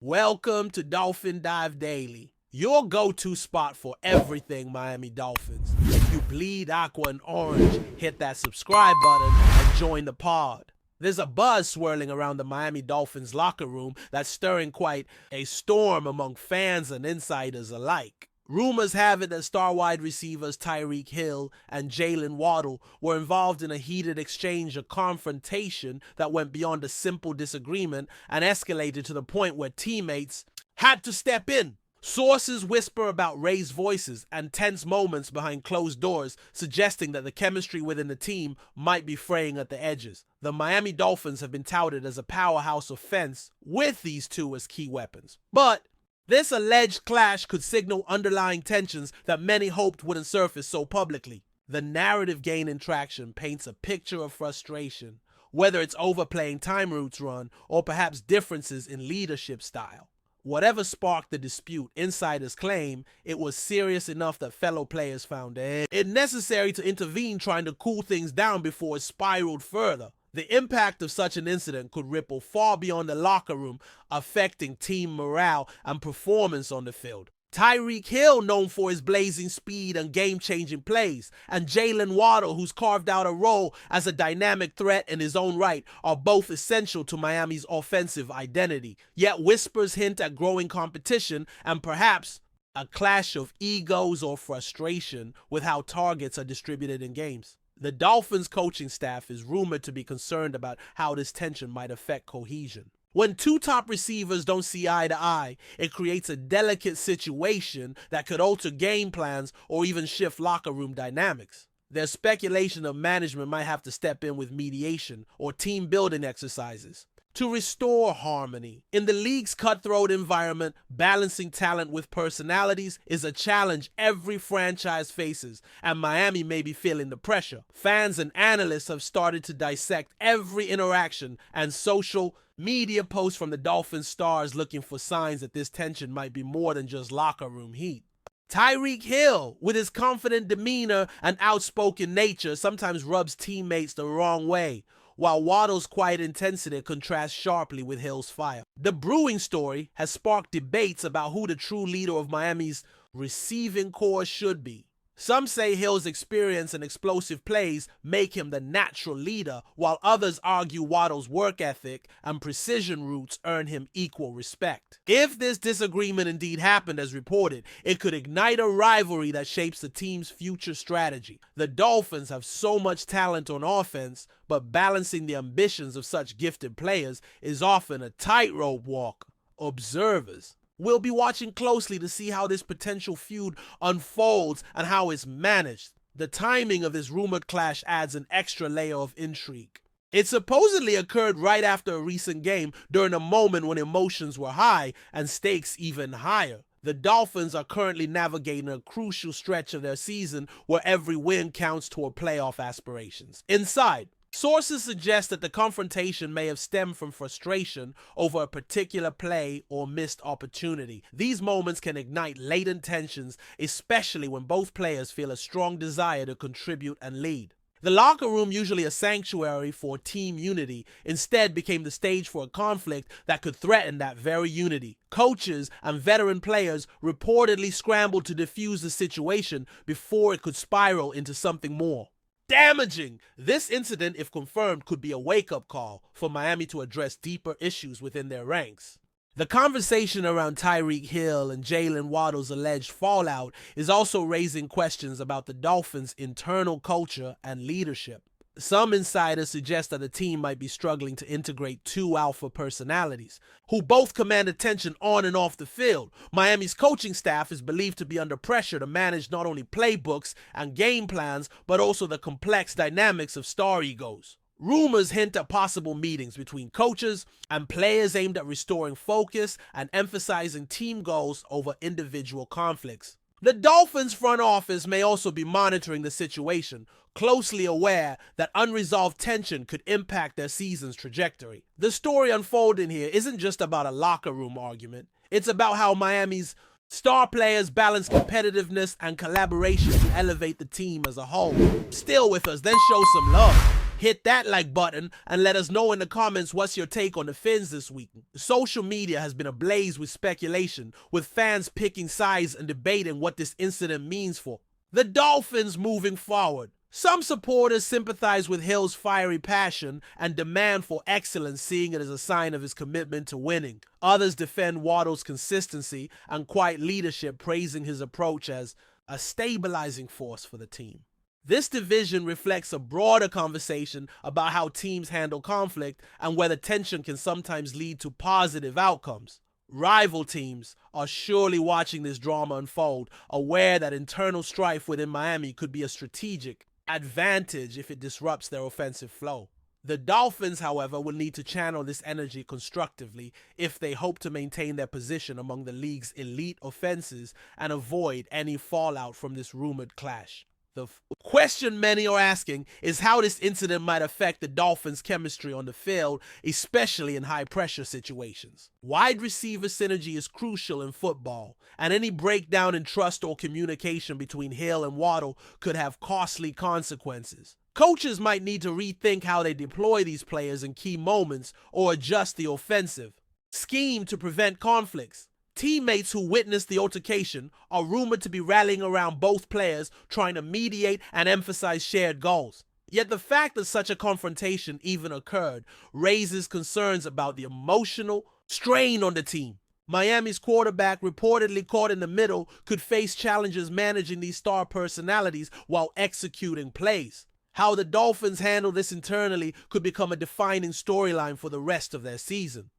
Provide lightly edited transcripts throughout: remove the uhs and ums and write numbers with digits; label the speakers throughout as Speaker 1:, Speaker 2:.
Speaker 1: Welcome to Dolphin Dive Daily, your go-to spot for everything Miami Dolphins. If you bleed aqua and orange, hit that subscribe button and join the pod. There's a buzz swirling around the Miami Dolphins locker room that's stirring quite a storm among fans and insiders alike. Rumors have it that star wide receivers Tyreek Hill and Jaylen Waddle were involved in a heated exchange or confrontation that went beyond a simple disagreement and escalated to the point where teammates had to step in. Sources whisper about raised voices and tense moments behind closed doors, suggesting that the chemistry within the team might be fraying at the edges. The Miami Dolphins have been touted as a powerhouse offense with these two as key weapons. But this alleged clash could signal underlying tensions that many hoped wouldn't surface so publicly. The narrative gaining traction paints a picture of frustration, whether it's overplaying time routes run or perhaps differences in leadership style. Whatever sparked the dispute, insiders claim it was serious enough that fellow players found it necessary to intervene, trying to cool things down before it spiraled further. The impact of such an incident could ripple far beyond the locker room, affecting team morale and performance on the field. Tyreek Hill, known for his blazing speed and game-changing plays, and Jaylen Waddle, who's carved out a role as a dynamic threat in his own right, are both essential to Miami's offensive identity. Yet whispers hint at growing competition and perhaps a clash of egos or frustration with how targets are distributed in games. The Dolphins coaching staff is rumored to be concerned about how this tension might affect cohesion. When two top receivers don't see eye to eye, it creates a delicate situation that could alter game plans or even shift locker room dynamics. There's speculation of management might have to step in with mediation or team building exercises to restore harmony. In the league's cutthroat environment, balancing talent with personalities is a challenge every franchise faces, and Miami may be feeling the pressure. Fans and analysts have started to dissect every interaction and social media posts from the Dolphins stars, looking for signs that this tension might be more than just locker room heat. Tyreek Hill, with his confident demeanor and outspoken nature, sometimes rubs teammates the wrong way, while Waddle's quiet intensity contrasts sharply with Hill's fire. The brewing story has sparked debates about who the true leader of Miami's receiving corps should be. Some say Hill's experience and explosive plays make him the natural leader, while others argue Waddle's work ethic and precision routes earn him equal respect. If this disagreement indeed happened as reported, it could ignite a rivalry that shapes the team's future strategy. The Dolphins have so much talent on offense, but balancing the ambitions of such gifted players is often a tightrope walk. Observers we'll be watching closely to see how this potential feud unfolds and how it's managed. The timing of this rumored clash adds an extra layer of intrigue. It supposedly occurred right after a recent game, during a moment when emotions were high and stakes even higher. The Dolphins are currently navigating a crucial stretch of their season where every win counts toward playoff aspirations. Inside, sources suggest that the confrontation may have stemmed from frustration over a particular play or missed opportunity. These moments can ignite latent tensions, especially when both players feel a strong desire to contribute and lead. The locker room, usually a sanctuary for team unity, instead became the stage for a conflict that could threaten that very unity. Coaches and veteran players reportedly scrambled to defuse the situation before it could spiral into something more damaging. This incident, if confirmed, could be a wake-up call for Miami to address deeper issues within their ranks. The conversation around Tyreek Hill and Jaylen Waddle's alleged fallout is also raising questions about the Dolphins' internal culture and leadership. Some insiders suggest that the team might be struggling to integrate two alpha personalities, who both command attention on and off the field. Miami's coaching staff is believed to be under pressure to manage not only playbooks and game plans, but also the complex dynamics of star egos. Rumors hint at possible meetings between coaches and players aimed at restoring focus and emphasizing team goals over individual conflicts. The Dolphins front office may also be monitoring the situation, closely aware that unresolved tension could impact their season's trajectory. The story unfolding here isn't just about a locker room argument. It's about how Miami's star players balance competitiveness and collaboration to elevate the team as a whole. Still with us, then show some love. Hit that like button and let us know in the comments what's your take on the Fins this week. Social media has been ablaze with speculation, with fans picking sides and debating what this incident means for the Dolphins moving forward. Some supporters sympathize with Hill's fiery passion and demand for excellence, seeing it as a sign of his commitment to winning. Others defend Waddle's consistency and quiet leadership, praising his approach as a stabilizing force for the team. This division reflects a broader conversation about how teams handle conflict and whether tension can sometimes lead to positive outcomes. Rival teams are surely watching this drama unfold, aware that internal strife within Miami could be a strategic advantage if it disrupts their offensive flow. The Dolphins, however, will need to channel this energy constructively if they hope to maintain their position among the league's elite offenses and avoid any fallout from this rumored clash. The question many are asking is how this incident might affect the Dolphins' chemistry on the field, especially in high-pressure situations. Wide receiver synergy is crucial in football, and any breakdown in trust or communication between Hill and Waddle could have costly consequences. Coaches might need to rethink how they deploy these players in key moments or adjust the offensive scheme to prevent conflicts. Teammates who witnessed the altercation are rumored to be rallying around both players, trying to mediate and emphasize shared goals. Yet the fact that such a confrontation even occurred raises concerns about the emotional strain on the team. Miami's quarterback, reportedly caught in the middle, could face challenges managing these star personalities while executing plays. How the Dolphins handle this internally could become a defining storyline for the rest of their season.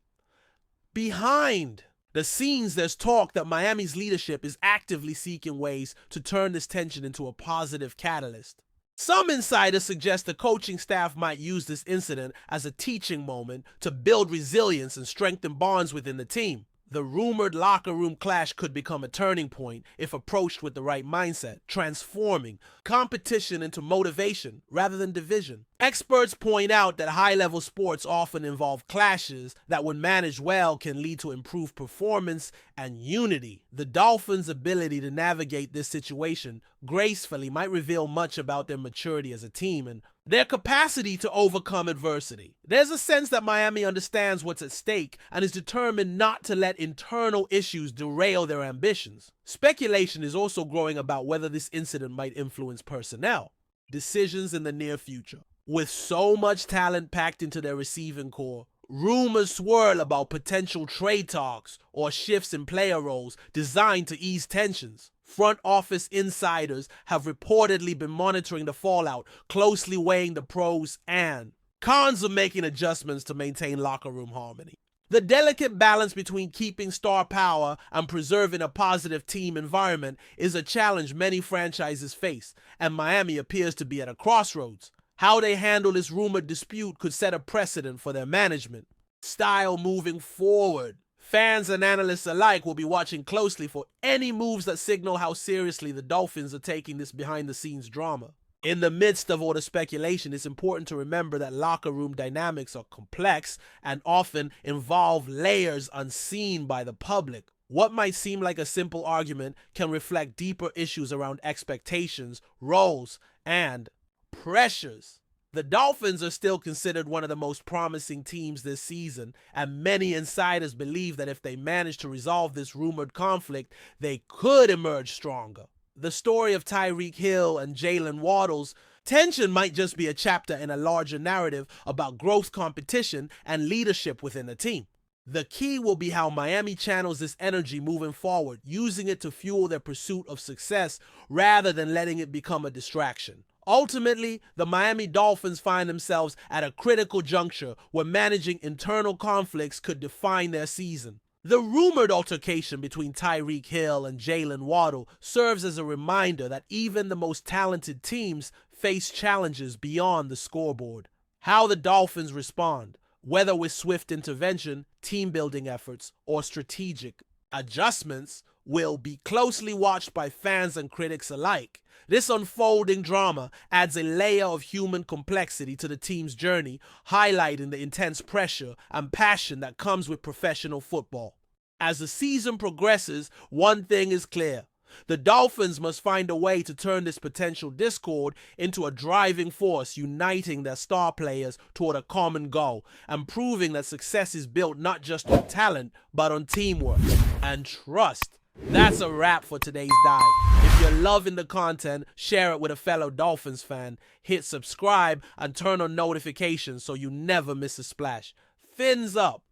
Speaker 1: Behind the scenes, there's talk that Miami's leadership is actively seeking ways to turn this tension into a positive catalyst. Some insiders suggest the coaching staff might use this incident as a teaching moment to build resilience and strengthen bonds within the team. The rumored locker room clash could become a turning point if approached with the right mindset, transforming competition into motivation rather than division. Experts point out that high-level sports often involve clashes that, when managed well, can lead to improved performance and unity. The Dolphins' ability to navigate this situation gracefully might reveal much about their maturity as a team and their capacity to overcome adversity. There's a sense that Miami understands what's at stake and is determined not to let internal issues derail their ambitions. Speculation is also growing about whether this incident might influence personnel decisions in the near future. With so much talent packed into their receiving core, rumors swirl about potential trade talks or shifts in player roles designed to ease tensions. Front office insiders have reportedly been monitoring the fallout, closely weighing the pros and cons of making adjustments to maintain locker room harmony. The delicate balance between keeping star power and preserving a positive team environment is a challenge many franchises face, and Miami appears to be at a crossroads. How they handle this rumored dispute could set a precedent for their management style moving forward. Fans and analysts alike will be watching closely for any moves that signal how seriously the Dolphins are taking this behind-the-scenes drama. In the midst of all the speculation, it's important to remember that locker room dynamics are complex and often involve layers unseen by the public. What might seem like a simple argument can reflect deeper issues around expectations, roles, and pressures. The Dolphins are still considered one of the most promising teams this season, and many insiders believe that if they manage to resolve this rumored conflict, they could emerge stronger. The story of Tyreek Hill and Jaylen Waddle's tension might just be a chapter in a larger narrative about growth, competition, and leadership within the team. The key will be how Miami channels this energy moving forward, using it to fuel their pursuit of success rather than letting it become a distraction. Ultimately, the Miami Dolphins find themselves at a critical juncture where managing internal conflicts could define their season. The rumored altercation between Tyreek Hill and Jaylen Waddle serves as a reminder that even the most talented teams face challenges beyond the scoreboard. How the Dolphins respond, whether with swift intervention, team-building efforts, or strategic adjustments, will be closely watched by fans and critics alike. This unfolding drama adds a layer of human complexity to the team's journey, highlighting the intense pressure and passion that comes with professional football. As the season progresses, one thing is clear: The Dolphins must find a way to turn this potential discord into a driving force, uniting their star players toward a common goal and proving that success is built not just on talent, but on teamwork and trust. That's a wrap for today's dive. If you're loving the content, share it with a fellow Dolphins fan, hit subscribe, and turn on notifications so you never miss a splash. Fins up!